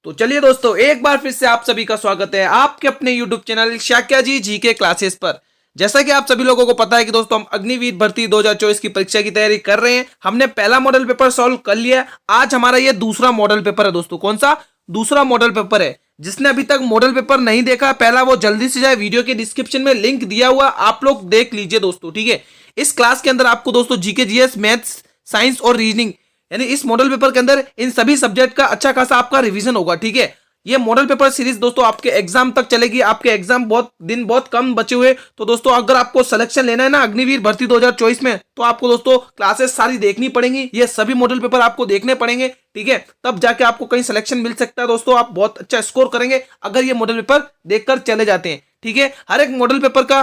तो चलिए दोस्तों, एक बार फिर से आप सभी का स्वागत है आपके अपने YouTube चैनल शाक्या जी जीके क्लासेस पर। जैसा कि आप सभी लोगों को पता है कि दोस्तों हम अग्निवीर भर्ती 2024 की परीक्षा की तैयारी कर रहे हैं। हमने पहला मॉडल पेपर सॉल्व कर लिया। आज हमारा ये दूसरा मॉडल पेपर है दोस्तों। कौन सा दूसरा मॉडल पेपर है? जिसने अभी तक मॉडल पेपर नहीं देखा पहला, वो जल्दी से जाए, वीडियो के डिस्क्रिप्शन में लिंक दिया हुआ आप लोग देख लीजिए दोस्तों। ठीक है, इस क्लास के अंदर आपको दोस्तों जीके, जीएस, मैथ्स, साइंस और रीजनिंग, यानी इस मॉडल पेपर के अंदर इन सभी सब्जेक्ट का अच्छा खासा आपका रिवीजन होगा। ठीक है, ये मॉडल पेपर सीरीज दोस्तों आपके एग्जाम तक चलेगी। आपके एग्जाम बहुत कम बचे हुए, तो दोस्तों अगर आपको सिलेक्शन लेना है ना अग्निवीर भर्ती 2024 में, तो आपको दोस्तों क्लासेस सारी देखनी पड़ेंगी। ये सभी मॉडल पेपर आपको देखने पड़ेंगे। ठीक है, तब जाके आपको कहीं सिलेक्शन मिल सकता है दोस्तों। आप बहुत अच्छा स्कोर करेंगे अगर ये मॉडल पेपर देखकर चले जाते हैं। ठीक है, हर एक मॉडल पेपर का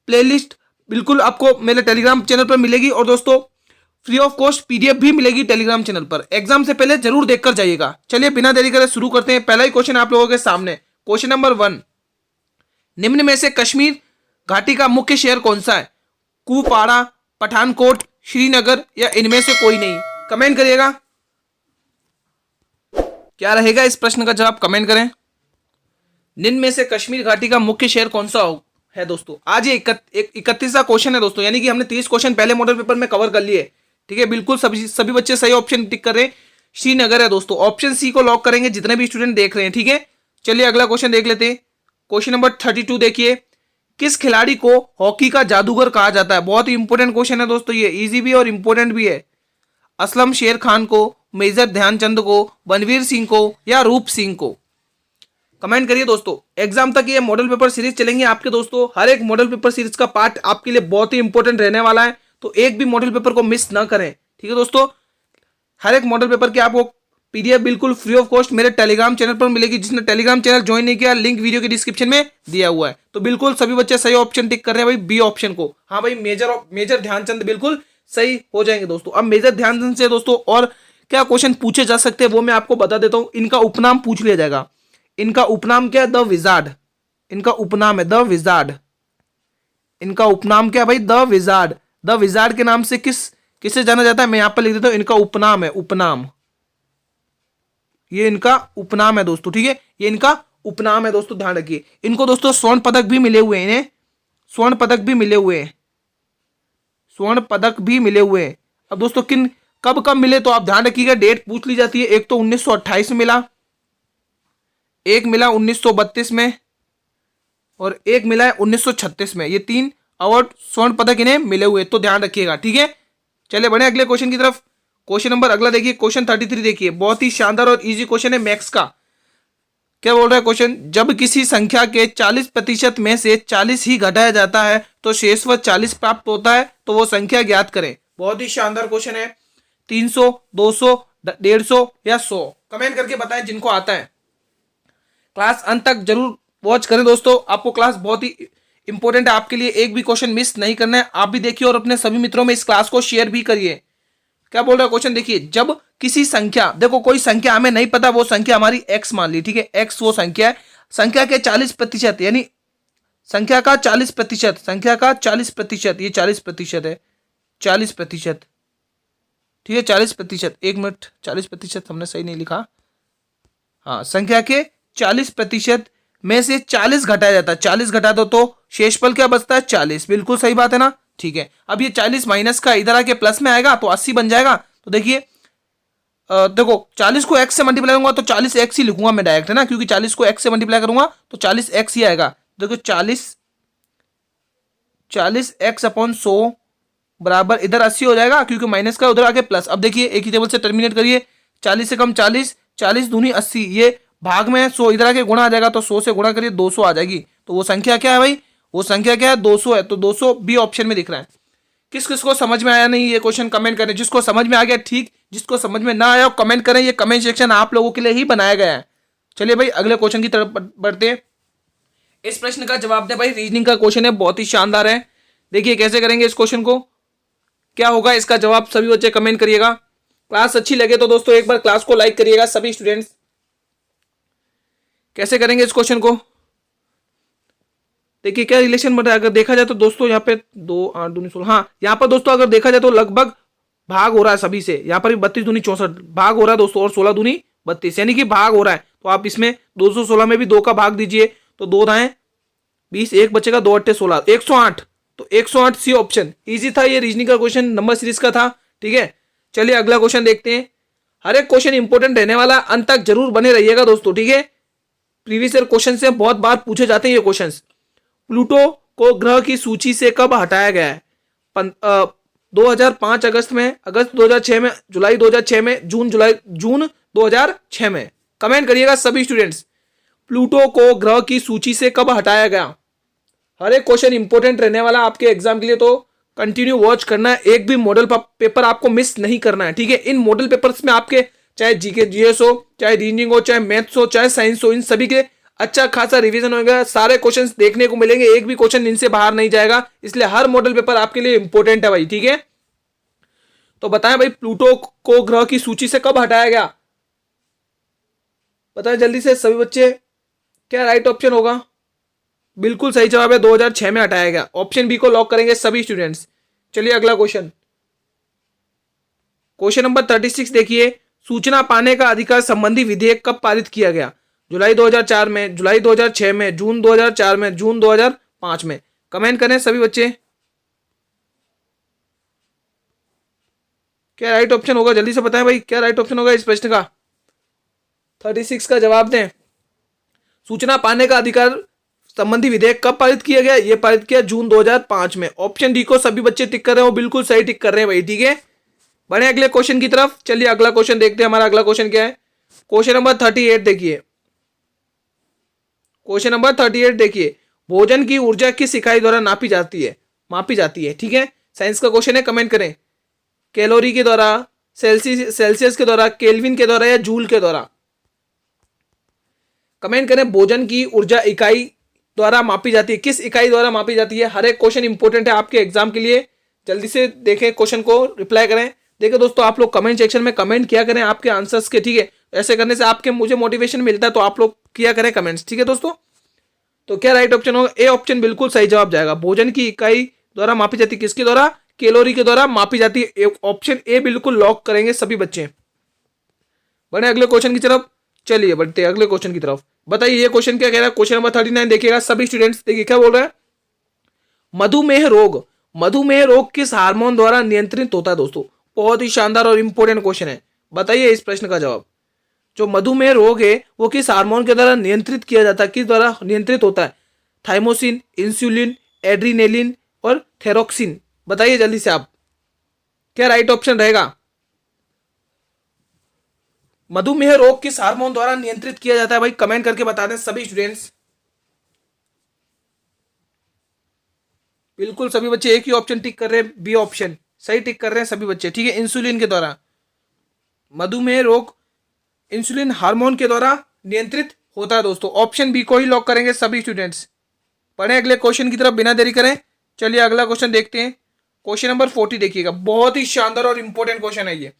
प्लेलिस्ट बिल्कुल आपको मेरे टेलीग्राम चैनल पर मिलेगी और दोस्तों फ्री ऑफ कॉस्ट पीडीएफ भी मिलेगी टेलीग्राम चैनल पर। एग्जाम से पहले जरूर देखकर जाइएगा। चलिए बिना देरी करे शुरू करते हैं। पहला ही क्वेश्चन आप लोगों के सामने, क्वेश्चन नंबर 1, निम्न में से कश्मीर घाटी का मुख्य शहर कौन सा है? कुपवाड़ा, पठानकोट, श्रीनगर या इनमें से कोई नहीं? कमेंट करिएगा क्या रहेगा इस प्रश्न का जवाब, कमेंट करें। निम्न में से कश्मीर घाटी का मुख्य शहर कौन सा है दोस्तों? आज ये 31वां क्वेश्चन है दोस्तों, यानी कि हमने 30 क्वेश्चन पहले मॉडल पेपर में कवर कर लिए। ठीक है, बिल्कुल सभी बच्चे सही ऑप्शन टिक कर रहे हैं। श्रीनगर है दोस्तों, ऑप्शन सी को लॉक करेंगे जितने भी स्टूडेंट देख रहे हैं। ठीक है, चलिए अगला क्वेश्चन देख लेते हैं। क्वेश्चन नंबर 32 देखिए, किस खिलाड़ी को हॉकी का जादूगर कहा जाता है? बहुत ही इंपॉर्टेंट क्वेश्चन है दोस्तों, ये इजी भी और इंपॉर्टेंट भी है। असलम शेर खान को, मेजर ध्यानचंद को, बनवीर सिंह को या रूप सिंह को? कमेंट करिए दोस्तों। एग्जाम तक ये मॉडल पेपर सीरीज चलेंगे आपके दोस्तों। हर एक मॉडल पेपर सीरीज का पार्ट आपके लिए बहुत ही इंपॉर्टेंट रहने वाला है, तो एक भी मॉडल पेपर को मिस ना करें। ठीक है दोस्तों, हर एक मॉडल पेपर की आपको पीडीएफ बिल्कुल फ्री ऑफ कॉस्ट मेरे टेलीग्राम चैनल पर मिलेगी। जिसने टेलीग्राम चैनल ज्वाइन नहीं किया, लिंक वीडियो के डिस्क्रिप्शन में दिया हुआ है। तो बिल्कुल सभी बच्चे सही ऑप्शन टिक कर रहे हैं भाई, बी ऑप्शन को। हाँ भाई, मेजर ध्यानचंद बिल्कुल सही हो जाएंगे दोस्तों। अब मेजर ध्यानचंद से दोस्तों और क्या क्वेश्चन पूछे जा सकते हैं वो मैं आपको बता देता हूँ। इनका उपनाम पूछ लिया जाएगा। इनका उपनाम क्या है? The wizard. इनका उपनाम है द विजार्ड। इनका उपनाम क्या है भाई? The wizard. द विजार्ड के नाम से किसे जाना जाता है? मैं यहां पर लिख देता हूं, इनका उपनाम है, उपनाम। ये इनका उपनाम है दोस्तों। ठीक है, ये इनका उपनाम है दोस्तों, ध्यान रखिए। इनको दोस्तों स्वर्ण पदक भी मिले हुए हैं, इन्हें स्वर्ण पदक भी मिले हुए हैं, स्वर्ण पदक भी मिले हुए हैं। अब दोस्तों कब मिले तो आप ध्यान रखिएगा, डेट पूछ ली जाती है। एक तो 1928 में मिला, एक मिला 1932 में और एक मिला है 1936 में। ये 3 अवार्ड स्वर्ण पदक इन्हें मिले हुए, तो ध्यान रखिएगा। ठीक है, चलिए बढ़े अगले क्वेश्चन की तरफ। क्वेश्चन नंबर अगला देखिए, क्वेश्चन 33 देखिए, बहुत ही शानदार और इजी क्वेश्चन है मैथ्स का। क्या बोल रहा है क्वेश्चन? जब किसी संख्या के 40% में से 40 ही घटाया जाता है तो शेषवत 40 प्राप्त होता है, तो वो संख्या ज्ञात करें। बहुत ही शानदार क्वेश्चन है। 300, 200, 150 या 100? कमेंट करके बताएं जिनको आता है। क्लास अंत तक जरूर वॉच करें दोस्तों, आपको क्लास बहुत ही इंपॉर्टेंट है आपके लिए। एक भी क्वेश्चन मिस नहीं करना है। आप भी देखिए और अपने सभी मित्रों में इस क्लास को शेयर भी करिए। क्या बोल रहा है क्वेश्चन देखिए, जब किसी संख्या, देखो कोई संख्या हमें नहीं पता, वो संख्या हमारी x मान ली। ठीक है, x वो संख्या है, संख्या के 40%, यानी संख्या का 40%, संख्या का 40%, ये 40% है, 40%। ठीक है, 40%। 1 मिनट, 40% हमने सही नहीं लिखा। हाँ, संख्या के 40% में से 40 घटाया जाता है। 40 घटा दो तो शेषफल क्या बचता है? 40। बिल्कुल सही बात है ना। ठीक है, अब ये 40 माइनस का इधर आके प्लस में आएगा तो 80 बन जाएगा। तो देखिए देखो 40 को x से मल्टीप्लाई करूंगा तो 40x ही लिखूंगा मैं डायरेक्ट, है ना, क्योंकि 40 को x से मल्टीप्लाई करूंगा तो 40x ही आएगा। देखो 40x अपॉन 100 बराबर इधर 80 हो जाएगा, क्योंकि माइनस का उधर आके प्लस। अब देखिए एक ही टेबल से टर्मिनेट करिए। 40 से कम 40, 40 दूनी 80, ये भाग में 100 इधर आके गुणा आ जाएगा, तो 100 से गुणा करिए 200 आ जाएगी। तो वो संख्या क्या है भाई? वो संख्या क्या है? 200 है। तो 200 बी ऑप्शन में दिख रहा है। किस किस को समझ में आया नहीं ये क्वेश्चन कमेंट करें। जिसको समझ में आ गया ठीक, जिसको समझ में ना आया कमेंट करें। ये कमेंट सेक्शन आप लोगों के लिए ही बनाया गया है। चलिए भाई अगले क्वेश्चन की तरफ बढ़ते हैं। इस प्रश्न का जवाब दे भाई, रीजनिंग का क्वेश्चन है, बहुत ही शानदार है। देखिए कैसे करेंगे इस क्वेश्चन को, क्या होगा इसका जवाब, सभी बच्चे कमेंट करिएगा। क्लास अच्छी लगे तो दोस्तों एक बार क्लास को लाइक करिएगा सभी स्टूडेंट्स। कैसे करेंगे इस क्वेश्चन को, देखिए क्या रिलेशन बन रहा है। अगर देखा जाए तो दोस्तों यहाँ पे 2 8 दूनी 16, हाँ यहाँ पर दोस्तों अगर देखा जाए तो लगभग भाग हो रहा है सभी से। यहाँ पर भी 32 दूनी 64 भाग हो रहा है दोस्तों, और 16 दूनी 32, यानी कि भाग हो रहा है। तो आप इसमें 216 में भी 2 का भाग दीजिए, तो 2 दाएं 20, एक बचेगा, 2 अट्ठे 16, 108। तो 108 सी ऑप्शन। इजी था ये, रीजनिंग का क्वेश्चन नंबर सीरीज का था। ठीक है, चलिए अगला क्वेश्चन देखते हैं। हर एक क्वेश्चन इंपॉर्टेंट रहने वाला, अंत तक जरूर बने रहिएगा दोस्तों। ठीक है, प्रीवियस ईयर क्वेश्चन से बहुत बार पूछे जाते हैं ये क्वेश्चन। प्लूटो को ग्रह की सूची से कब हटाया गया है? 2005 अगस्त में, अगस्त 2006 में, जुलाई 2006 में, जून 2006 में। कमेंट करिएगा सभी स्टूडेंट्स, प्लूटो को ग्रह की सूची से कब हटाया गया? हर एक क्वेश्चन इंपॉर्टेंट रहने वाला आपके एग्जाम के लिए, तो कंटिन्यू वॉच करना है। एक भी मॉडल पेपर आपको मिस नहीं करना है। ठीक है, इन मॉडल पेपर्स में आपके चाहे जीके जीएस हो, चाहे रीजनिंग हो, चाहे मैथ्स हो, चाहे साइंस हो, इन सभी के अच्छा खासा रिवीजन होगा। सारे क्वेश्चंस देखने को मिलेंगे, एक भी क्वेश्चन इनसे बाहर नहीं जाएगा, इसलिए हर मॉडल पेपर आपके लिए इंपॉर्टेंट है भाई। ठीक है, तो बताएं भाई, प्लूटो को ग्रह की सूची से कब हटाया गया? बताएं जल्दी से सभी बच्चे, क्या राइट ऑप्शन होगा? बिल्कुल सही जवाब है, 2006 में हटाया गया। ऑप्शन बी को लॉक करेंगे सभी स्टूडेंट्स। चलिए अगला क्वेश्चन, क्वेश्चन नंबर 36 देखिए। सूचना पाने का अधिकार संबंधी विधेयक कब पारित किया गया? जुलाई 2004 में, जुलाई 2006 में, जून 2004 में, जून 2005 में। कमेंट करें सभी बच्चे, क्या राइट ऑप्शन होगा? जल्दी से बताएं भाई, क्या राइट ऑप्शन होगा इस प्रश्न का? 36 का जवाब दें। सूचना पाने का अधिकार संबंधी विधेयक कब पारित किया गया? ये पारित किया जून 2005 में। ऑप्शन डी को सभी बच्चे टिक कर रहे हो, बिल्कुल सही टिक कर रहे हैं भाई। ठीक है, बढ़े अगले क्वेश्चन की तरफ। चलिए अगला क्वेश्चन देखते हैं, हमारा अगला क्वेश्चन क्या है। क्वेश्चन नंबर 38 देखिए। क्वेश्चन नंबर 38 देखिए, भोजन की ऊर्जा किस इकाई द्वारा मापी जाती है? ठीक है, साइंस का क्वेश्चन है, कमेंट करें। कैलोरी के द्वारा, सेल्सियस के द्वारा, केल्विन के द्वारा या जूल के द्वारा? कमेंट करें, भोजन की ऊर्जा इकाई द्वारा मापी जाती है, किस इकाई द्वारा मापी जाती है? हर एक क्वेश्चन इंपॉर्टेंट है आपके एग्जाम के लिए। जल्दी से देखें क्वेश्चन को, रिप्लाई करें। देखिए दोस्तों, आप लोग कमेंट सेक्शन में कमेंट किया करें आपके आंसर्स के। ठीक है, ऐसे करने से आपके मुझे मोटिवेशन मिलता है, तो आप लोग किया करें कमेंट्स। ठीक है दोस्तों, तो क्या राइट ऑप्शन होगा? ए ऑप्शन बिल्कुल सही जवाब जाएगा। भोजन की इकाई द्वारा मापी जाती है, किसके द्वारा? कैलोरी के द्वारा मापी जाती है। ऑप्शन ए बिल्कुल लॉक करेंगे सभी बच्चे। बढ़े अगले क्वेश्चन की तरफ। चलिए बढ़ते हैं अगले क्वेश्चन की तरफ। बताइए ये क्वेश्चन क्या कह रहा है? क्वेश्चन नंबर 39 देखिएगा सभी स्टूडेंट्स, देखिए क्या बोल रहा है। मधुमेह रोग किस हार्मोन द्वारा नियंत्रित होता है? दोस्तों बहुत ही शानदार और इंपॉर्टेंट क्वेश्चन है, बताइए इस प्रश्न का जवाब। जो मधुमेह रोग है वो किस हार्मोन के द्वारा नियंत्रित किया जाता है, किस द्वारा नियंत्रित होता है? थाइमोसिन, इंसुलिन, एड्रीनेलिन और थेरोक्सिन। बताइए जल्दी से आप, क्या राइट ऑप्शन रहेगा? मधुमेह रोग किस हार्मोन द्वारा नियंत्रित किया जाता है भाई? कमेंट करके बता दें सभी स्टूडेंट्स। बिल्कुल सभी बच्चे एक ही ऑप्शन टिक कर रहे हैं, बी ऑप्शन सही टिक कर रहे हैं सभी बच्चे। ठीक है, इंसुलिन के द्वारा मधुमेह रोग इंसुलिन हार्मोन के द्वारा नियंत्रित होता है दोस्तों। ऑप्शन बी को ही लॉक करेंगे सभी स्टूडेंट्स। पढ़े अगले क्वेश्चन की तरफ बिना देरी करें। चलिए अगला क्वेश्चन देखते हैं। क्वेश्चन नंबर 40 देखिएगा, बहुत ही शानदार और इंपॉर्टेंट क्वेश्चन है ये।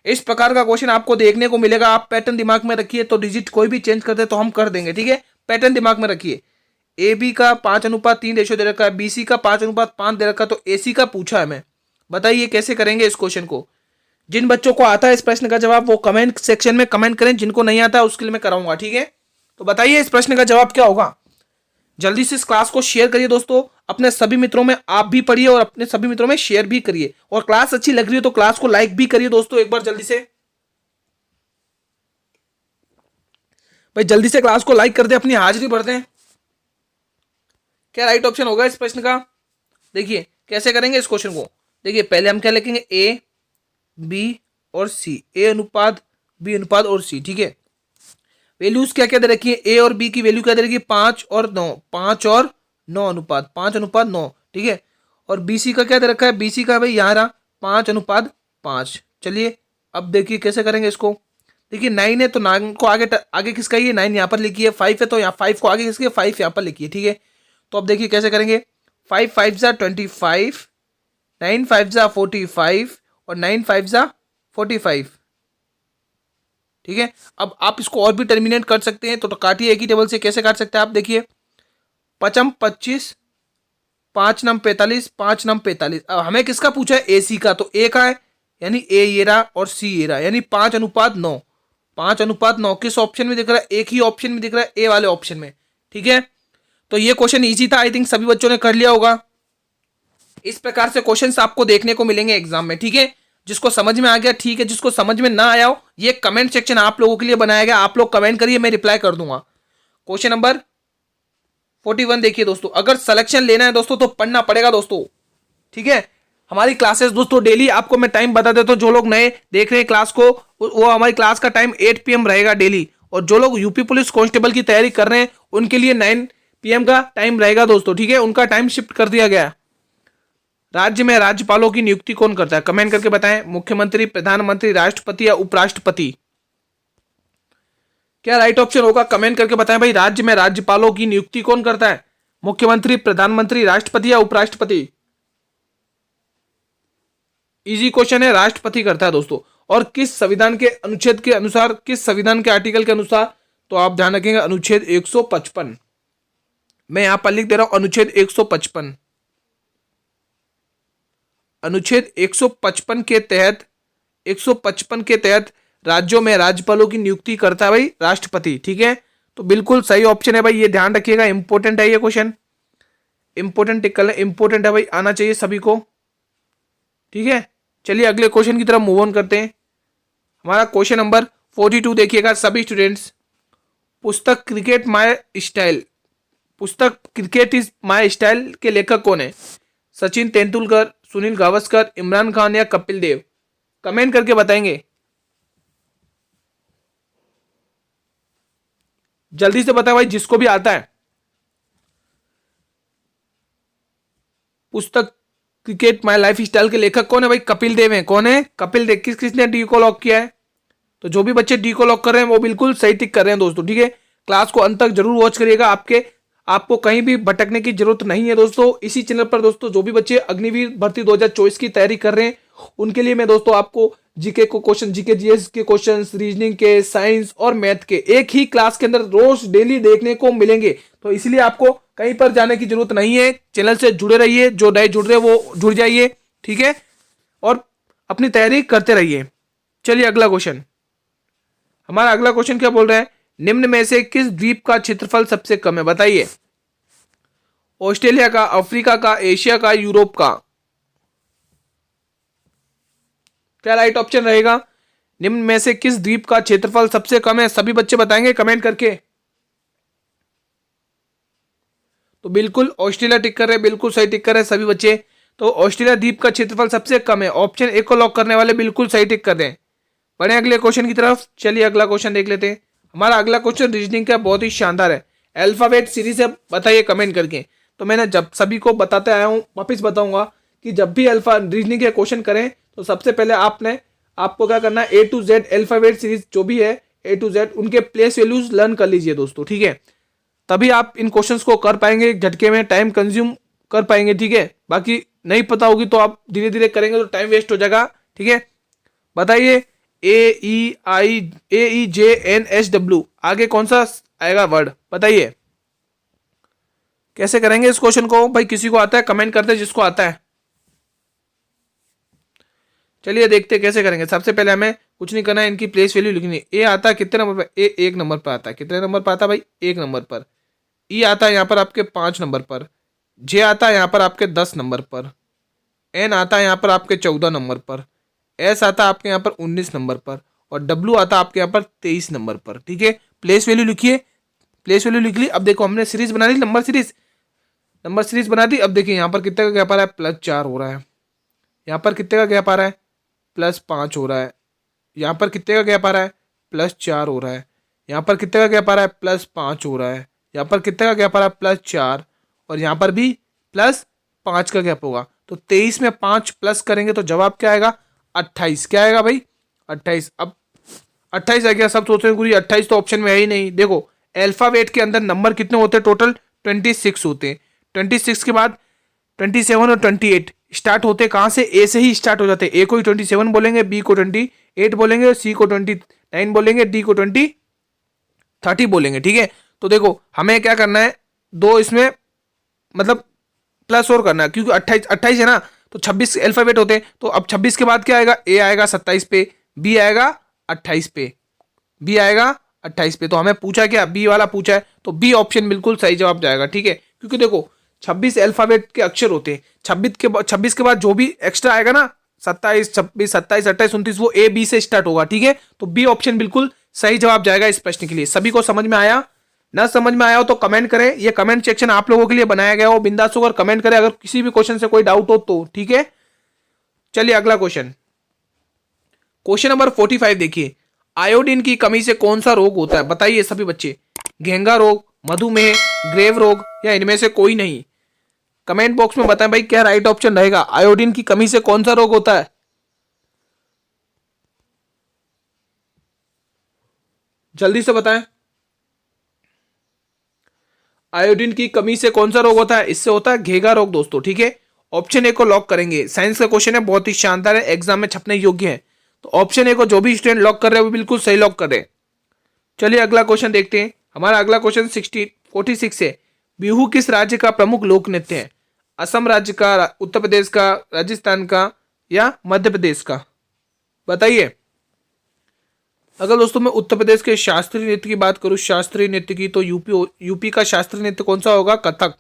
इस प्रकार का क्वेश्चन आपको देखने को मिलेगा, आप पैटर्न दिमाग में रखिए। तो डिजिट कोई भी चेंज करते तो हम कर देंगे। ठीक है, पैटर्न दिमाग में रखिए। ए बी का 5:3 रेशो दे रखा है, बी सी का 5:5 दे रखा है, तो ए सी का पूछा है। मैं बताइए कैसे करेंगे इस क्वेश्चन को। जिन बच्चों को आता है इस प्रश्न का जवाब वो कमेंट सेक्शन में कमेंट करें, जिनको नहीं आता उसके लिए मैं कराऊंगा। ठीक है, तो बताइए इस प्रश्न का जवाब क्या होगा। जल्दी से इस क्लास को शेयर करिए दोस्तों, अपने सभी मित्रों में आप भी पढ़िए और अपने सभी मित्रों में शेयर भी करिए। और क्लास अच्छी लग रही है तो क्लास को लाइक भी करिए दोस्तों एक बार जल्दी से। भाई जल्दी से क्लास को लाइक कर दे, अपनी हाजिरी भर दें। क्या राइट ऑप्शन होगा इस प्रश्न का? देखिए कैसे करेंगे इस क्वेश्चन को। देखिए पहले हम क्या लिखेंगे, ए बी और सी, ए अनुपात बी अनुपात और सी। ठीक है, वैल्यूज क्या क्या दे रखी है? ए और बी की वैल्यू क्या दे रखी है? 5 और 9, 5 और 9 अनुपात 5:9। ठीक है, और बीसी का क्या दे रखा है? बीसी का भाई यहाँ रहा 5:5। चलिए अब देखिए कैसे करेंगे इसको। देखिए 9 है तो 9 को आगे किसका ही है? 9 यहाँ पर लिखी है। 5 है तो यहाँ 5 को आगे किसके? 5 यहाँ पर लिखिए। ठीक है, तो अब देखिए कैसे करेंगे। 5 5 जा 25, 9 5 जा 45 और 9 5 जा 45। ठीक है, अब आप इसको और भी टर्मिनेट कर सकते हैं, तो काटिए एक ही टेबल से। कैसे काट सकते हैं आप? देखिए 5 25, 5 9 45, 5 9 45। अब हमें किसका पूछा है? ए सी का, तो ए का है यानी ए ये रहा और सी ये रहा, यानी 5:9। 5:9 किस ऑप्शन में दिख रहा है? एक ही ऑप्शन में दिख रहा है, ए वाले ऑप्शन में। ठीक है, तो ये क्वेश्चन इजी था, आई थिंक सभी बच्चों ने कर लिया होगा। इस प्रकार से क्वेश्चंस आपको देखने को मिलेंगे एग्जाम में। ठीक है, जिसको समझ में आ गया ठीक है, जिसको समझ में ना आया हो, ये कमेंट सेक्शन आप लोगों के लिए बनाया गया, आप लोग कमेंट करिए, मैं रिप्लाई कर दूंगा। क्वेश्चन नंबर 41 देखिए दोस्तों, अगर सिलेक्शन लेना है दोस्तों तो पढ़ना पड़ेगा दोस्तों। ठीक है, हमारी क्लासेस दोस्तों डेली आपको मैं टाइम बता देता हूँ, जो लोग नए देख रहे हैं क्लास को, वो हमारी क्लास का टाइम 8 PM रहेगा डेली, और जो लोग यूपी पुलिस कांस्टेबल की तैयारी कर रहे हैं उनके लिए 9 PM का टाइम रहेगा दोस्तों। ठीक है, उनका टाइम शिफ्ट कर दिया गया। राज्य में राज्यपालों की नियुक्ति कौन करता है? कमेंट करके बताएं, मुख्यमंत्री, प्रधानमंत्री, राष्ट्रपति या उपराष्ट्रपति? क्या राइट ऑप्शन होगा? कमेंट करके बताएं भाई, राज्य में राज्यपालों की नियुक्ति कौन करता है? मुख्यमंत्री, प्रधानमंत्री, राष्ट्रपति या उपराष्ट्रपति? इजी क्वेश्चन है, राष्ट्रपति करता है दोस्तों। और किस संविधान के अनुच्छेद के अनुसार, किस संविधान के आर्टिकल के अनुसार? तो आप ध्यान रखेंगे अनुच्छेद 155, मैं यहां पर लिख दे रहा हूं अनुच्छेद 155। अनुच्छेद 155 के तहत, 155 के तहत राज्यों में राज्यपालों की नियुक्ति करता है भाई राष्ट्रपति। ठीक है, तो बिल्कुल सही ऑप्शन है भाई, ये ध्यान रखिएगा, इंपॉर्टेंट है ये क्वेश्चन, इंपॉर्टेंट टिक कर लें, इंपॉर्टेंट है भाई, आना चाहिए सभी को। ठीक है, चलिए अगले क्वेश्चन की तरफ मूव ऑन करते हैं। हमारा क्वेश्चन नंबर 42 देखिएगा सभी स्टूडेंट्स। पुस्तक क्रिकेट माय स्टाइल, पुस्तक क्रिकेट इज माय स्टाइल के लेखक कौन है? सचिन तेंदुलकर, सुनील गावस्कर, इमरान खान या कपिल देव? कमेंट करके बताएंगे, जल्दी से बताएं भाई जिसको भी आता है। पुस्तक क्रिकेट माय लाइफ स्टाइल के लेखक कौन है भाई? कपिल देव है। कौन है? कपिल देव। किसने डी को लॉक किया है? तो जो भी बच्चे डी को लॉक कर रहे हैं वो बिल्कुल सही टिक कर रहे हैं दोस्तों। ठीक है, क्लास को अंत तक जरूर वॉच करिएगा, आपको कहीं भी भटकने की जरूरत नहीं है दोस्तों। इसी चैनल पर दोस्तों जो भी बच्चे अग्निवीर भर्ती 2024 की तैयारी कर रहे हैं उनके लिए मैं दोस्तों आपको जीके को क्वेश्चन, जीके जीएस के क्वेश्चंस, रीजनिंग के, साइंस और मैथ के एक ही क्लास के अंदर रोज डेली देखने को मिलेंगे। तो इसलिए आपको कहीं पर जाने की जरूरत नहीं है, चैनल से जुड़े रहिए, जो नए जुड़ रहे वो जुड़ जाइए। ठीक है, और अपनी तैयारी करते रहिए। चलिए अगला क्वेश्चन, हमारा अगला क्वेश्चन क्या बोल रहा है? निम्न में से किस द्वीप का क्षेत्रफल सबसे कम है? बताइए। ऑस्ट्रेलिया का, अफ्रीका का, एशिया का, यूरोप का? क्या राइट ऑप्शन रहेगा? निम्न में से किस द्वीप का क्षेत्रफल सबसे कम है? सभी बच्चे बताएंगे कमेंट करके। तो बिल्कुल ऑस्ट्रेलिया टिक कर रहे हैं, बिल्कुल सही टिक कर रहे हैं सभी बच्चे। तो ऑस्ट्रेलिया द्वीप का क्षेत्रफल सबसे कम है, ऑप्शन ए को लॉक करने वाले बिल्कुल सही टिक कर दें। बढ़े अगले क्वेश्चन की तरफ। चलिए अगला क्वेश्चन देख लेते हैं। हमारा अगला क्वेश्चन रीजनिंग का बहुत ही शानदार है, अल्फाबेट सीरीज है, बताइए कमेंट करके। तो मैंने जब सभी को बताते आया हूं, वापिस बताऊंगा कि जब भी अल्फा रीजनिंग के क्वेश्चन करें तो सबसे पहले आपको क्या करना है, ए टू जेड अल्फाबेट सीरीज जो भी है, ए टू जेड उनके प्लेस वैल्यूज लर्न कर लीजिए दोस्तों। ठीक है, तभी आप इन क्वेश्चंस को कर पाएंगे, झटके में टाइम कंज्यूम कर पाएंगे। ठीक है, बाकी नहीं पता होगी तो आप धीरे धीरे करेंगे तो टाइम वेस्ट हो जाएगा। ठीक है, बताइए AEJNSW आगे कौन सा आएगा वर्ड? बताइए कैसे करेंगे इस क्वेश्चन को भाई? किसी को आता है कमेंट करते हैं जिसको आता है। चलिए देखते हैं कैसे करेंगे। सबसे पहले हमें कुछ नहीं करना है, इनकी प्लेस वैल्यू लिखनी है। ए आता है कितने नंबर पर? ए 1 नंबर पर आता है। कितने नंबर पर आता है भाई? 1 नंबर पर। ई आता है यहाँ पर आपके 5 नंबर पर। जे आता है यहाँ पर आपके 10 नंबर पर। एन आता है यहाँ पर आपके 14 नंबर पर। एस आता है आपके यहाँ पर 19 नंबर पर। और डब्ल्यू आता है आपके यहाँ पर 23 नंबर पर। ठीक है, प्लेस वैल्यू लिखिए, प्लेस वैल्यू लिख ली। अब देखो हमने सीरीज बना ली, नंबर सीरीज बना दी। अब देखिए यहाँ पर कितने का गैप आ रहा है? +4 हो रहा है। यहाँ पर कितने का गैप आ रहा है? +5 हो रहा है। यहाँ पर कितने का गैप आ रहा है? +4 हो रहा है। यहाँ पर कितने का गैप आ रहा है? +5 हो रहा है। यहाँ पर कितने का गैप आ रहा है? +4। और यहाँ पर भी +5 का गैप होगा। तो 23 में 5 प्लस करेंगे तो जवाब क्या आएगा? 28। क्या आएगा भाई? 28। अब 28 आ गया। सब सोच रहे हैं गुरु 28 तो ऑप्शन में है ही नहीं। देखो अल्फाबेट के अंदर नंबर कितने होते हैं? टोटल 26 होते हैं। 26 के बाद 27 और 28 स्टार्ट होते कहाँ से? ए से ही स्टार्ट हो जाते हैं। ए को ही 27 बोलेंगे, बी को 28 बोलेंगे, सी को 29 बोलेंगे, डी को 30 बोलेंगे। ठीक है, तो देखो हमें क्या करना है, दो इसमें मतलब प्लस और करना है, क्योंकि 28 है ना, तो 26 अल्फाबेट होते हैं। तो अब 26 के बाद क्या आएगा? ए आएगा 27 पे, बी आएगा 28 पे, बी आएगा 28 पे। तो हमें पूछा क्या, बी वाला पूछा है, तो बी ऑप्शन बिल्कुल सही जवाब जाएगा। ठीक है, क्योंकि देखो 26 अल्फाबेट के अक्षर होते हैं, 26 के बाद जो भी एक्स्ट्रा आएगा ना, 27, 26, 27, 28, 29, वो ए बी से स्टार्ट होगा। ठीक है, तो बी ऑप्शन बिल्कुल सही जवाब जाएगा इस प्रश्न के लिए। सभी को समझ में आया? ना समझ में आया हो तो कमेंट करें, ये कमेंट सेक्शन आप लोगों के लिए बनाया गया हो, बिंदास होकर कमेंट करें अगर किसी भी क्वेश्चन से कोई डाउट हो तो। ठीक है, चलिए अगला क्वेश्चन, क्वेश्चन नंबर 45 देखिए, आयोडीन की कमी से कौन सा रोग होता है? बताइए सभी बच्चे, घेंगा रोग, मधुमेह, ग्रेव रोग, या इनमें से कोई नहीं? कमेंट बॉक्स में बताएं भाई क्या राइट ऑप्शन रहेगा, आयोडीन की कमी से कौन सा रोग होता है? जल्दी से बताएं, आयोडीन की कमी से कौन सा रोग होता है? इससे होता है घेंगा रोग दोस्तों। ठीक है, ऑप्शन ए को लॉक करेंगे, साइंस का क्वेश्चन है, बहुत ही शानदार है, एग्जाम में छपने योग्य है। तो ऑप्शन ए को जो भी स्टूडेंट लॉक कर रहे हैं वो बिल्कुल सही लॉक कर रहे हैं। चलिए अगला क्वेश्चन देखते हैं। हमारा अगला क्वेश्चन 46 है, बिहू किस राज्य का प्रमुख लोक नृत्य है? असम राज्य का, उत्तर प्रदेश का, राजस्थान का, या मध्य प्रदेश का? बताइए। अगर दोस्तों मैं उत्तर प्रदेश के शास्त्रीय नृत्य की बात करूं, शास्त्रीय नृत्य की, तो यूपी का शास्त्रीय नृत्य कौन सा होगा? कथक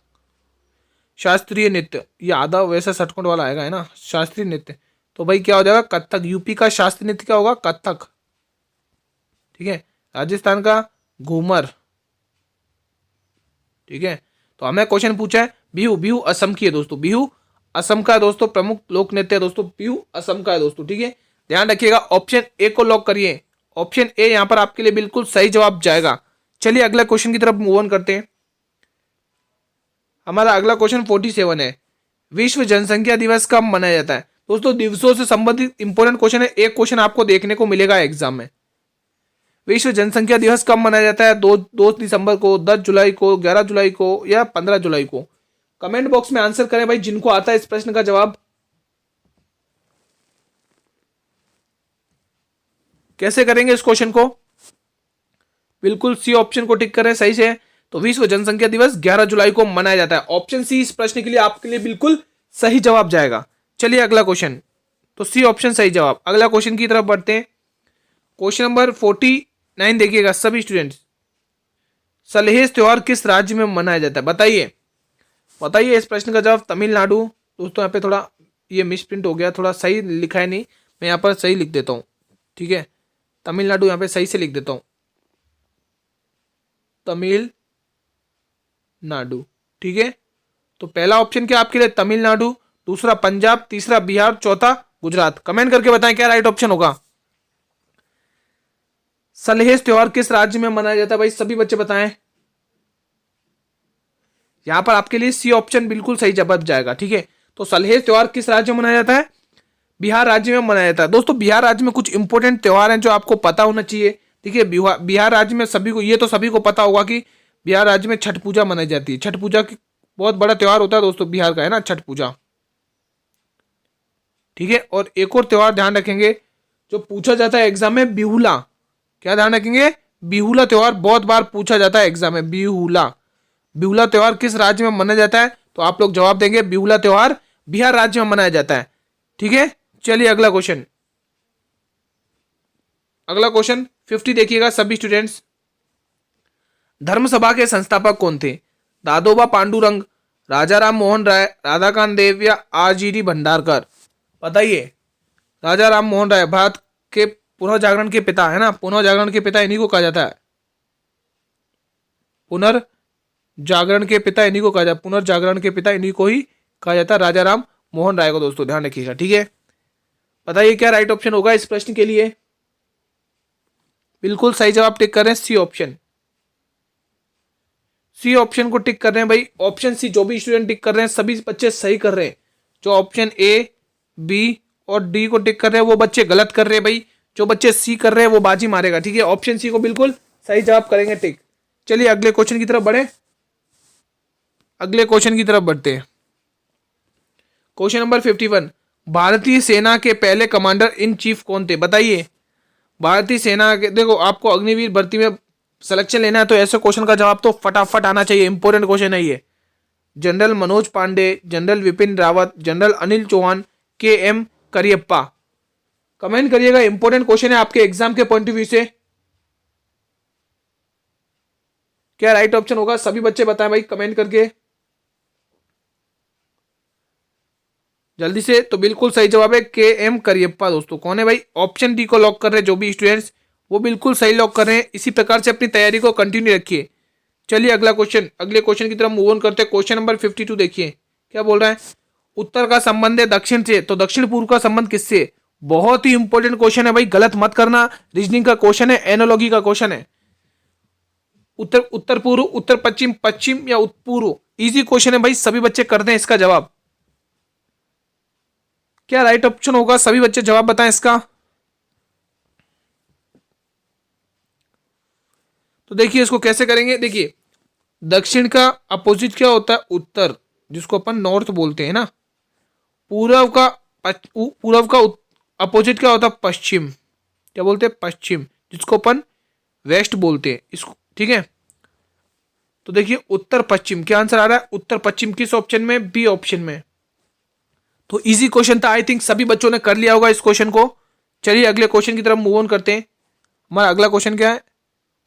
शास्त्रीय नृत्य। ये आधा वैसा सटकोट वाला आएगा है ना, शास्त्रीय नृत्य। तो भाई क्या हो जाएगा? कथक। यूपी का शास्त्रीय नृत्य क्या होगा? कथक। ठीक है, राजस्थान का घूमर। ठीक है, तो हमें क्वेश्चन पूछा है बिहू, बिहू असम की है दोस्तों, बिहू असम का है दोस्तों, प्रमुख लोक नृत्य है दोस्तों, बिहू असम का है दोस्तों। ठीक है, ध्यान रखिएगा, ऑप्शन ए को लॉक करिए, ऑप्शन ए यहां पर आपके लिए बिल्कुल सही जवाब जाएगा। चलिए अगला क्वेश्चन की तरफ मूव ऑन करते हैं। हमारा अगला क्वेश्चन 47 है, विश्व जनसंख्या दिवस कब मनाया जाता है? दोस्तों दिवसों से संबंधित इंपॉर्टेंट क्वेश्चन है, एक क्वेश्चन आपको देखने को मिलेगा एग्जाम में। विश्व जनसंख्या दिवस कब मनाया जाता है? 2 दिसंबर को, 10 जुलाई को, 11 जुलाई को, या 15 जुलाई को? कमेंट बॉक्स में आंसर करें भाई जिनको आता है इस प्रश्न का जवाब। कैसे करेंगे इस क्वेश्चन को? बिल्कुल सी ऑप्शन को टिक करें सही से। तो विश्व जनसंख्या दिवस 11 जुलाई को मनाया जाता है, ऑप्शन सी इस प्रश्न के लिए आपके लिए बिल्कुल सही जवाब जाएगा। चलिए अगला क्वेश्चन, तो सी ऑप्शन सही जवाब। अगला क्वेश्चन की तरफ बढ़ते हैं, क्वेश्चन नंबर 49 देखिएगा सभी स्टूडेंट्स, सलहेज त्योहार किस राज्य में मनाया जाता है? बताइए, बताइए इस प्रश्न का जवाब। तमिलनाडु। दोस्तों यहाँ पे थोड़ा ये मिसप्रिंट हो गया, थोड़ा सही लिखा है नहीं, मैं यहाँ पर सही लिख देता हूँ। ठीक है, तमिलनाडु यहाँ पे सही से लिख देता हूँ, तमिलनाडु। ठीक है, तो पहला ऑप्शन क्या आपके लिए? तमिलनाडु, दूसरा पंजाब, तीसरा बिहार, चौथा गुजरात। कमेंट करके बताएं क्या राइट ऑप्शन होगा। सलहेज त्योहार किस राज्य में मनाया जाता है भाई? सभी बच्चे बताएं। यहां पर आपके लिए सी ऑप्शन बिल्कुल सही जवाब जाएगा। ठीक है, तो सलहेज त्योहार किस राज्य में मनाया जाता है? बिहार राज्य में मनाया जाता है। दोस्तों बिहार राज्य में कुछ इंपॉर्टेंट त्योहार हैं जो आपको पता होना चाहिए। ठीक है, बिहार राज्य में सभी को, ये तो सभी को पता होगा कि बिहार राज्य में छठ पूजा मनाई जाती है। छठ पूजा की बहुत बड़ा त्योहार होता है दोस्तों बिहार का, है ना, छठ पूजा। ठीक है, और एक और त्योहार ध्यान रखेंगे जो पूछा जाता है एग्जाम में, बिहुला। क्या ध्यान रखेंगे? बिहुला त्योहार बहुत बार पूछा जाता है एग्जाम में, बिहुला। बिहुला त्योहार किस राज्य में मनाया जाता है? तो आप लोग जवाब देंगे बिहुला त्योहार बिहार राज्य में मनाया जाता है। ठीक है, चलिए अगला क्वेश्चन, अगला क्वेश्चन 50 देखिएगा सभी स्टूडेंट्स, धर्म सभा के संस्थापक कौन थे? दादोबा पांडुरंग, राजा राम मोहन राय, राधाकांत देव, या आरजीडी भंडारकर? बताइए। राजा राम मोहन राय भारत के पुनः जागरण के पिता है ना, पुनः जागरण के पिता इन्हीं को कहा जाता है, पुनर्जागरण के पिता इन्हीं को कहा जाता है, पुनर्जागरण के पिता इन्हीं को ही कहा जाता है, राजा राम मोहन राय को। दोस्तों ध्यान रखिएगा। ठीक है, बताइए क्या राइट ऑप्शन होगा इस प्रश्न के लिए? बिल्कुल सही जवाब टिक कर रहे हैं, सी ऑप्शन। सी ऑप्शन को टिक कर रहे हैं भाई, ऑप्शन सी जो भी स्टूडेंट टिक कर रहे हैं सभी बच्चे सही कर रहे हैं। जो ऑप्शन ए, बी और डी को टिक कर रहे हैं वो बच्चे गलत कर रहे हैं भाई, जो बच्चे सी कर रहे हैं वो बाजी मारेगा। ठीक है, ऑप्शन सी को बिल्कुल सही जवाब करेंगे टिक। चलिए अगले क्वेश्चन की तरफ बढ़े, अगले क्वेश्चन की तरफ बढ़ते हैं। क्वेश्चन नंबर 51, भारतीय सेना के पहले कमांडर इन चीफ कौन थे? बताइए। भारतीय सेना के, देखो आपको अग्निवीर भर्ती में सिलेक्शन लेना है तो ऐसे क्वेश्चन का जवाब तो फटाफट आना चाहिए, इंपॉर्टेंट क्वेश्चन है ये। General Manoj Pande, general Vipin Rawat, general Anil Chauhan, K M Cariappa? Comment करिएगा, इंपॉर्टेंट क्वेश्चन है आपके एग्जाम के पॉइंट ऑफ व्यू से। क्या राइट ऑप्शन होगा, सभी बच्चे बताएं भाई कमेंट करके जल्दी से। तो बिल्कुल सही जवाब है के एम करियप्पा दोस्तों। कौन है भाई, ऑप्शन डी को लॉक कर रहे हैं जो भी स्टूडेंट्स, वो बिल्कुल सही लॉक कर रहे हैं। इसी प्रकार से अपनी तैयारी को कंटिन्यू रखिए। चलिए अगला क्वेश्चन, अगले क्वेश्चन की तरफ मूव ऑन करते हैं। क्वेश्चन नंबर 52 देखिए क्या बोल रहा है। उत्तर का संबंध है दक्षिण से, तो दक्षिण पूर्व का संबंध किससे। बहुत ही इंपॉर्टेंट क्वेश्चन है भाई, गलत मत करना। रीजनिंग का क्वेश्चन है, एनोलॉजी का क्वेश्चन है। उत्तर उत्तर पूर्व, उत्तर पश्चिम, पश्चिम या पूर्व, इजी क्वेश्चन है भाई, सभी बच्चे कर दें इसका जवाब। क्या राइट ऑप्शन होगा, सभी बच्चे जवाब बताएं इसका। तो देखिए इसको कैसे करेंगे। देखिए दक्षिण का अपोजिट क्या होता है, उत्तर, जिसको अपन नॉर्थ बोलते हैं ना। पूर्व का पूर्व का अपोजिट क्या होता है, पश्चिम, क्या बोलते हैं, पश्चिम, जिसको अपन वेस्ट बोलते हैं इसको, ठीक है। तो देखिए उत्तर पश्चिम, क्या आंसर आ रहा है, उत्तर पश्चिम, किस ऑप्शन में, बी ऑप्शन में। तो इजी क्वेश्चन था, आई थिंक सभी बच्चों ने कर लिया होगा इस क्वेश्चन को। चलिए अगले क्वेश्चन की तरफ मूव ऑन करते हैं। हमारा अगला क्वेश्चन क्या है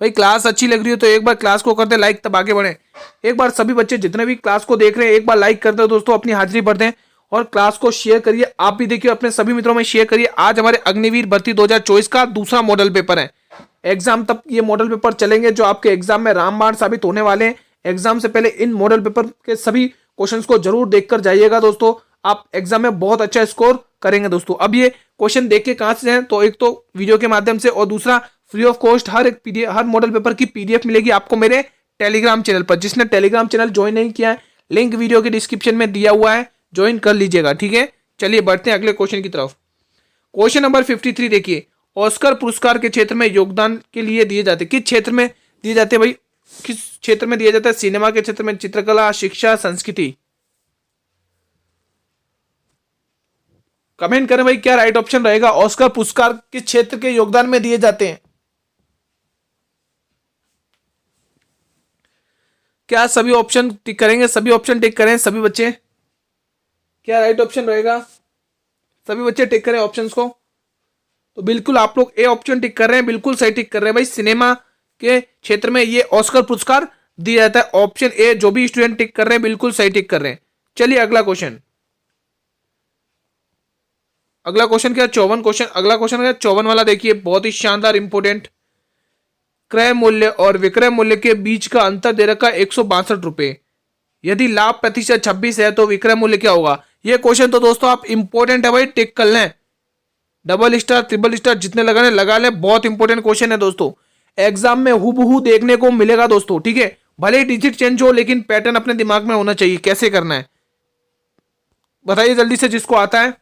भाई, क्लास अच्छी लग रही हो तो एक बार क्लास को कर दे लाइक, तब आगे बढ़े। एक बार सभी बच्चे जितने भी क्लास को देख रहे हैं एक बार लाइक कर दो दोस्तों, अपनी हाजिरी भर दें और क्लास को शेयर करिए। आप भी देखिए अपने सभी मित्रों में शेयर करिए। आज हमारे अग्निवीर भर्ती 2024 का दूसरा मॉडल पेपर है। एग्जाम तक ये मॉडल पेपर चलेंगे जो आपके एग्जाम में रामबाण साबित होने वाले हैं। एग्जाम से पहले इन मॉडल पेपर के सभी क्वेश्चंस को जरूर देखकर जाइएगा दोस्तों, आप एग्जाम में बहुत अच्छा स्कोर करेंगे दोस्तों। अब ये क्वेश्चन देख के कहां से हैं, तो एक तो वीडियो के माध्यम से, और दूसरा फ्री ऑफ कॉस्ट हर एक पीडीएफ, हर मॉडल पेपर की पीडीएफ मिलेगी आपको मेरे टेलीग्राम चैनल पर। जिसने टेलीग्राम चैनल ज्वाइन नहीं किया है, लिंक वीडियो के डिस्क्रिप्शन में दिया हुआ है, ज्वाइन कर लीजिएगा, ठीक है। चलिए बढ़ते हैं अगले क्वेश्चन की तरफ। क्वेश्चन नंबर 53 देखिए, ऑस्कर पुरस्कार के क्षेत्र में योगदान के लिए दिए जाते, किस क्षेत्र में दिए जाते हैं भाई, किस क्षेत्र में दिया जाता है, सिनेमा के क्षेत्र में, चित्रकला, शिक्षा, संस्कृति। कमेंट करें भाई क्या राइट ऑप्शन रहेगा, ऑस्कर पुरस्कार किस क्षेत्र के योगदान में दिए जाते हैं। क्या सभी ऑप्शन टिक करेंगे, सभी ऑप्शन टिक करें सभी बच्चे, क्या राइट ऑप्शन रहेगा, सभी बच्चे टिक करें ऑप्शंस को। तो बिल्कुल आप लोग ए ऑप्शन टिक कर रहे हैं, बिल्कुल सही टिक कर रहे हैं भाई, सिनेमा के क्षेत्र में ये ऑस्कर पुरस्कार दिया जाता है। ऑप्शन ए, जो भी स्टूडेंट टिक कर रहे हैं बिल्कुल सही टिक कर रहे हैं। चलिए अगला क्वेश्चन, अगला क्वेश्चन क्या, 54 क्वेश्चन, अगला क्वेश्चन क्या 54 वाला देखिए, बहुत ही शानदार इंपोर्टेंट। क्रय मूल्य और विक्रय मूल्य के बीच का अंतर दे रखा 162 रुपए, यदि लाभ प्रतिशत 26 है तो विक्रय मूल्य क्या होगा। ये क्वेश्चन तो दोस्तों आप इंपोर्टेंट है भाई, टिक कर लें, डबल स्टार ट्रिपल स्टार जितने लगाने लगा लें, बहुत इंपॉर्टेंट क्वेश्चन है दोस्तों। एग्जाम में हूबहू देखने को मिलेगा दोस्तों, ठीक है। भले ही डिजिट चेंज हो लेकिन पैटर्न अपने दिमाग में होना चाहिए, कैसे करना है बताइए जल्दी से जिसको आता है।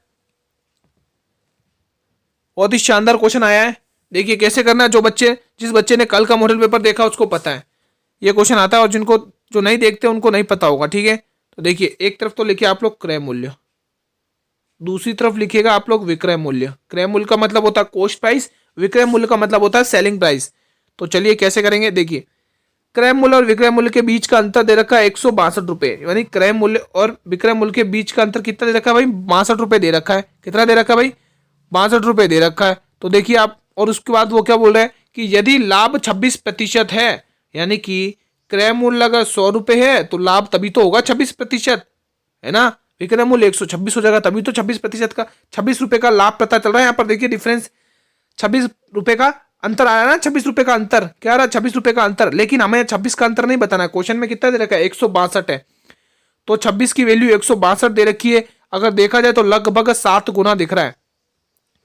बहुत ही शानदार क्वेश्चन आया है, देखिए कैसे करना है। जिस बच्चे ने कल का मॉडल पेपर देखा उसको पता है ये क्वेश्चन आता है, और जिनको जो नहीं देखते उनको नहीं पता होगा, ठीक है। तो देखिए एक तरफ तो लिखिए आप लोग क्रय मूल्य, दूसरी तरफ लिखिएगा आप लोग विक्रय मूल्य। क्रय मूल्य का मतलब होता है कॉस्ट प्राइस, विक्रय मूल्य का मतलब होता है सेलिंग प्राइस। तो चलिए कैसे करेंगे, देखिए क्रय मूल्य और विक्रय मूल्य के बीच का अंतर दे रखा है 162 रुपए, यानी क्रय मूल्य और विक्रय मूल्य के बीच का अंतर कितना दे रखा है भाई, 62 रुपए दे रखा है। कितना दे रखा है भाई, 62 रुपए दे रखा है। तो देखिए आप, और उसके बाद वो क्या बोल रहे हैं कि यदि लाभ 26% है, यानी कि क्रय मूल्य अगर 100 रुपए है तो लाभ तभी तो होगा 26%, है ना। विक्रय मूल्य 126 हो जाएगा, तभी तो 26% का, 26 रुपए का लाभ पता चल रहा है। यहाँ पर देखिए डिफरेंस 26 रुपए का अंतर आया ना, 26 रुपए का अंतर, क्या आ रहा है 26 रुपए का अंतर, लेकिन हमें 26 का अंतर नहीं बताना। क्वेश्चन में कितना दे रखा है 162 है, तो 26 की वैल्यू 162 दे रखी है। अगर देखा जाए तो लगभग 7 गुना दिख रहा है।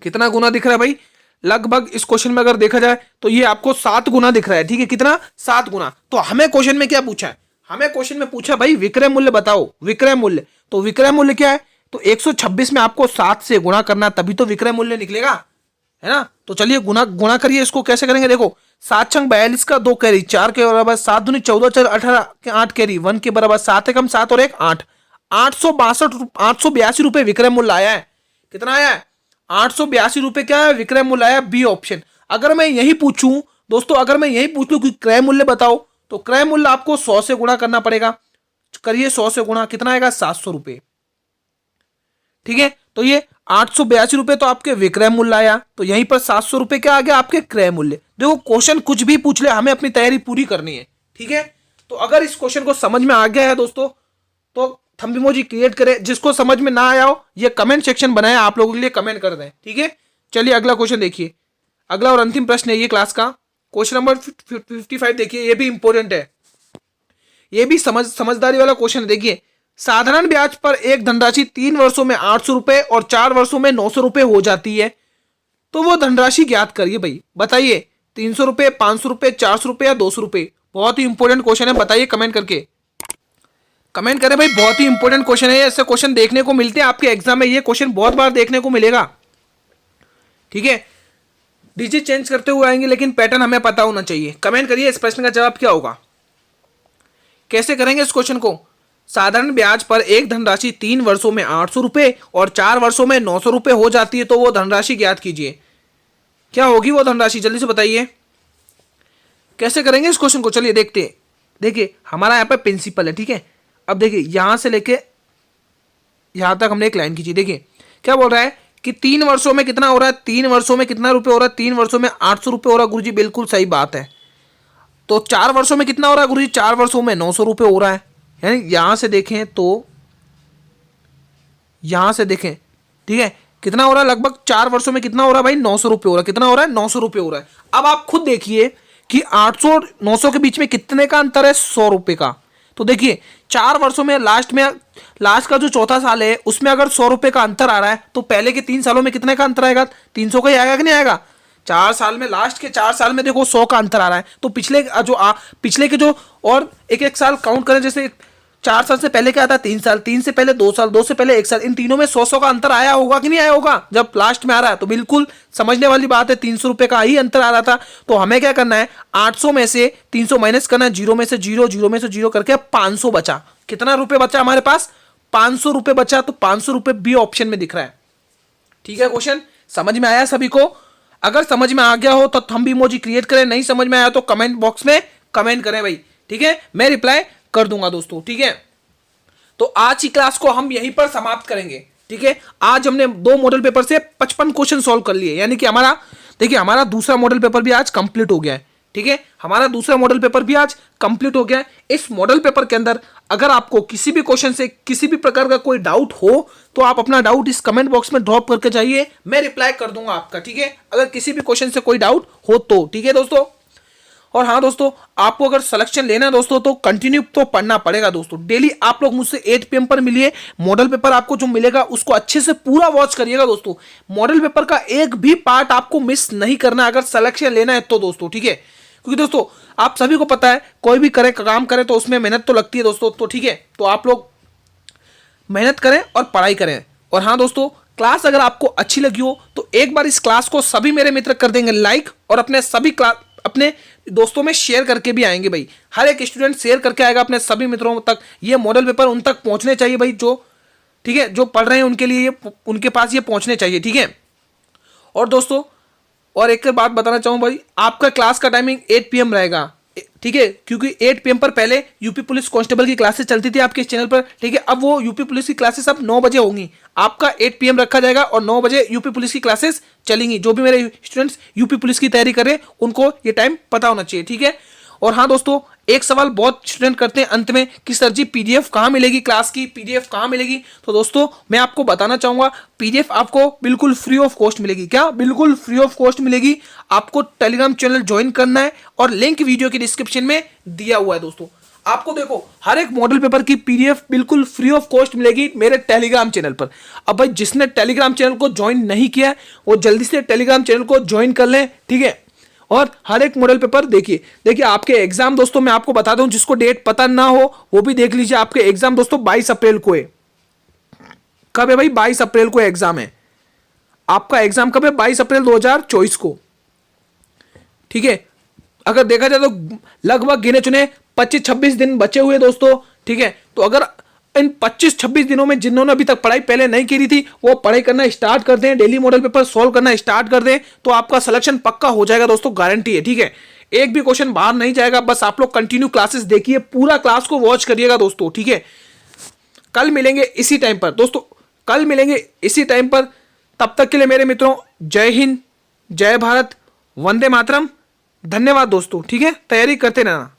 कितना गुना दिख रहा है भाई, लगभग इस क्वेश्चन में अगर देखा जाए तो ये आपको 7 गुना दिख रहा है, ठीक है। कितना, 7 गुना। तो हमें क्वेश्चन में क्या पूछा है, हमें क्वेश्चन में पूछा भाई विक्रय मूल्य बताओ, विक्रय मूल्य। तो विक्रय मूल्य क्या है, तो 126 में आपको 7 से गुणा करना, तभी तो विक्रय मूल्य निकलेगा, है ना। तो चलिए गुणा करिए, इसको कैसे करेंगे, देखो 7 छंग 42 का 2 कैरी, 4 के बराबर 7 दूनी 14, 4 18 के 8 कैरी, 1 के बराबर 7 एकम 7 और 1 8, 882 रुपए विक्रय मूल्य आया है। कितना आया है, 882 रुपए क्या है विक्रय मूल्य आया, बी ऑप्शन। अगर मैं यही पूछूं दोस्तों, अगर मैं यही पूछ लूं कि क्रय मूल्य बताओ, तो क्रय मूल्य आपको 100 से गुणा करना पड़ेगा। करिए 100 से गुणा, कितना आएगा 700 रुपए, ठीक है। तो ये 882 रुपए तो आपके विक्रय मूल्य आया, तो यहीं पर 700 रुपए क्या आ गया आपके क्रय मूल्य। देखो क्वेश्चन कुछ भी पूछ ले, हमें अपनी तैयारी पूरी करनी है, ठीक है, तो अगर इस क्वेश्चन को समझ में आ गया है दोस्तों तो थंब इमोजी क्रिएट करें। जिसको समझ में ना आया हो ये कमेंट सेक्शन बनाया आप लोगों के लिए, कमेंट कर दें। ठीक है, चलिए अगला क्वेश्चन देखिए। अगला और अंतिम प्रश्न है ये क्लास का, क्वेश्चन नंबर 55 देखिए, ये भी इंपॉर्टेंट है, ये भी समझदारी वाला क्वेश्चन है। देखिए, साधारण ब्याज पर एक धनराशि 3 वर्षों में 800 रुपए और 4 वर्षों में 900 रुपए हो जाती है, तो वो धनराशि ज्ञात करिए भाई। बताइए 300 रुपए, 500 रुपए, 400 रुपए या 200 रुपए। बहुत ही इंपॉर्टेंट क्वेश्चन है, बताइए कमेंट करके, कमेंट करें भाई। बहुत ही इंपॉर्टेंट क्वेश्चन है, ऐसे क्वेश्चन देखने को मिलते हैं आपके एग्जाम में, ये क्वेश्चन बहुत बार देखने को मिलेगा। ठीक है, डिजिट चेंज करते हुए आएंगे लेकिन पैटर्न हमें पता होना चाहिए। कमेंट करिए इस प्रश्न का जवाब क्या होगा, कैसे करेंगे इस क्वेश्चन को। साधारण ब्याज पर एक धनराशि 3 वर्षों में 800 रुपए और 4 वर्षों में 900 रुपए हो जाती है, तो वो धनराशि ज्ञात कीजिए। क्या होगी वो धनराशि, जल्दी से बताइए कैसे करेंगे इस क्वेश्चन को। चलिए देखते हैं। देखिए हमारा यहाँ पे प्रिंसिपल है, ठीक है। अब देखिए यहां से लेके यहां तक हमने एक लाइन खींची। देखिए क्या बोल रहा है कि 3 वर्षों में कितना हो रहा है, 3 वर्षों में कितना रुपए हो रहा है, 3 वर्षों में 800 रुपए हो रहा है। गुरुजी बिल्कुल सही बात है। तो 4 वर्षों में कितना हो रहा है गुरुजी, 4 वर्षों में 900 रुपए हो रहा है। यानी यहां से देखें तो यहां से देखें, ठीक है, कितना हो रहा है, लगभग 4 वर्षों में कितना हो रहा है भाई, 900 रुपए हो रहा है। कितना हो रहा है, 900 रुपए हो रहा है। अब आप खुद देखिए कि 800 और 900 के बीच में कितने का अंतर है, 100 रुपए का। तो देखिए 4 वर्षों में लास्ट का जो चौथा साल है उसमें अगर 100 रुपए का अंतर आ रहा है, तो पहले के 3 सालों में कितने का अंतर आएगा, 300 का ही आएगा कि नहीं आएगा। 4 साल में, लास्ट के 4 साल में देखो 100 का अंतर आ रहा है। तो पिछले के जो और एक साल काउंट करें, जैसे 4 साल से पहले क्या आता है, 3 साल, 3 से पहले 2 साल, 2 से पहले 1 साल, इन तीनों में 100 का अंतर आया होगा कि नहीं आया होगा जब लास्ट में आ रहा है। तो बिल्कुल समझने वाली बात है, 300 रुपए का ही अंतर आ रहा था। तो हमें क्या करना है, 800 में से 300 माइनस करना है, 0 में से 0, 0 में से 0 करके 500 बचा। कितना रुपए बचा हमारे पास, 500 रुपए बचा। तो 500 रुपए बी ऑप्शन में दिख रहा है। ठीक है, क्वेश्चन समझ में आया सभी को। अगर समझ में आ गया हो तो थंब इमोजी क्रिएट करें, नहीं समझ में आया तो कमेंट बॉक्स में कमेंट करें भाई। ठीक है, मैं रिप्लाई कर दूंगा दोस्तों। ठीक है, तो आज की क्लास को हम यहीं पर समाप्त करेंगे। ठीक है, आज हमने 2 मॉडल पेपर से 55 क्वेश्चन सॉल्व कर लिए, यानी कि हमारा दूसरा मॉडल पेपर भी आज कंप्लीट हो गया है। ठीक है, हमारा दूसरा मॉडल पेपर भी आज कंप्लीट हो गया है। इस मॉडल पेपर के अंदर अगर आपको किसी भी क्वेश्चन से किसी भी प्रकार का कोई डाउट हो तो आप अपना डाउट इस कमेंट बॉक्स में ड्रॉप करके जाइए, मैं रिप्लाई कर दूंगा आपका। ठीक है, अगर किसी भी क्वेश्चन से कोई डाउट हो तो। ठीक है दोस्तों, और हाँ दोस्तों, आपको अगर सिलेक्शन लेना है दोस्तों तो कंटिन्यू तो पढ़ना पड़ेगा दोस्तों। डेली आप लोग मुझसे 8 PM पर मिलिए। मॉडल पेपर आपको जो मिलेगा उसको अच्छे से पूरा वॉच करिएगा दोस्तों। मॉडल पेपर का एक भी पार्ट आपको मिस नहीं करना अगर सिलेक्शन लेना है तो दोस्तों। ठीक है, क्योंकि दोस्तों आप सभी को पता है कोई भी काम करे तो उसमें मेहनत तो लगती है दोस्तों। तो ठीक है, तो आप लोग मेहनत करें और पढ़ाई करें। और हाँ दोस्तों, क्लास अगर आपको अच्छी लगी हो तो एक बार इस क्लास को सभी मेरे मित्र कर देंगे लाइक, और अपने दोस्तों में शेयर करके भी आएंगे भाई। हर एक स्टूडेंट शेयर करके आएगा अपने सभी मित्रों तक। ये मॉडल पेपर उन तक पहुंचने चाहिए भाई, जो ठीक है जो पढ़ रहे हैं उनके लिए उनके पास ये पहुंचने चाहिए। ठीक है, और दोस्तों और एक बात बताना चाहूँ भाई, आपका क्लास का टाइमिंग 8 PM रहेगा। ठीक है, क्योंकि 8 PM पर पहले यूपी पुलिस कांस्टेबल की क्लासेस चलती थी आपके इस चैनल पर। ठीक है, अब वो यूपी पुलिस की क्लासेस अब 9 बजे होंगी। आपका 8 PM रखा जाएगा और 9 बजे यूपी पुलिस की क्लासेस चलेंगी। जो भी मेरे स्टूडेंट्स यूपी पुलिस की तैयारी कर रहे हैं उनको ये टाइम पता होना चाहिए। ठीक है, और हाँ दोस्तों, एक सवाल बहुत स्टूडेंट करते हैं अंत में कि सर जी PDF कहाँ मिलेगी, क्लास की PDF कहाँ मिलेगी। तो दोस्तों मैं आपको बताना चाहूंगा, PDF आपको बिल्कुल फ्री ऑफ कॉस्ट मिलेगी। क्या, बिल्कुल फ्री ऑफ कॉस्ट मिलेगी। आपको टेलीग्राम चैनल ज्वाइन करना है और लिंक वीडियो के डिस्क्रिप्शन में दिया हुआ है दोस्तों। आपको देखो हर एक मॉडल पेपर की PDF बिल्कुल फ्री ऑफ कॉस्ट मिलेगी मेरे टेलीग्राम चैनल पर। अब भाई जिसने टेलीग्राम चैनल को ज्वाइन नहीं किया है वो जल्दी से टेलीग्राम चैनल को ज्वाइन कर लें। ठीक है, और हर एक मॉडल पेपर देखिए आपके एग्जाम दोस्तों मैं आपको बता दूं, जिसको डेट पता ना हो वो भी देख लीजिए। आपके एग्जाम दोस्तों 22 अप्रैल को है। कब है भाई, 22 अप्रैल को एग्जाम है। आपका एग्जाम कब है, 22 अप्रैल 2024 को। ठीक है, अगर देखा जाए तो लगभग गिने चुने 25-26 दिन बचे हुए दोस्तों। ठीक है, तो अगर इन 25-26 दिनों में जिन्होंने अभी तक पढ़ाई पहले नहीं की थी वो पढ़ाई करना स्टार्ट कर दें, डेली मॉडल पेपर सॉल्व करना स्टार्ट कर दें, तो आपका सिलेक्शन पक्का हो जाएगा दोस्तों, गारंटी है। ठीक है, एक भी क्वेश्चन बाहर नहीं जाएगा। बस आप लोग कंटिन्यू क्लासेस देखिए, पूरा क्लास को वॉच करिएगा दोस्तों। ठीक है, कल मिलेंगे इसी टाइम पर दोस्तों, कल मिलेंगे इसी टाइम पर। तब तक के लिए मेरे मित्रों, जय हिंद, जय भारत, वंदे मातरम। धन्यवाद दोस्तों। ठीक है, तैयारी करते रहना।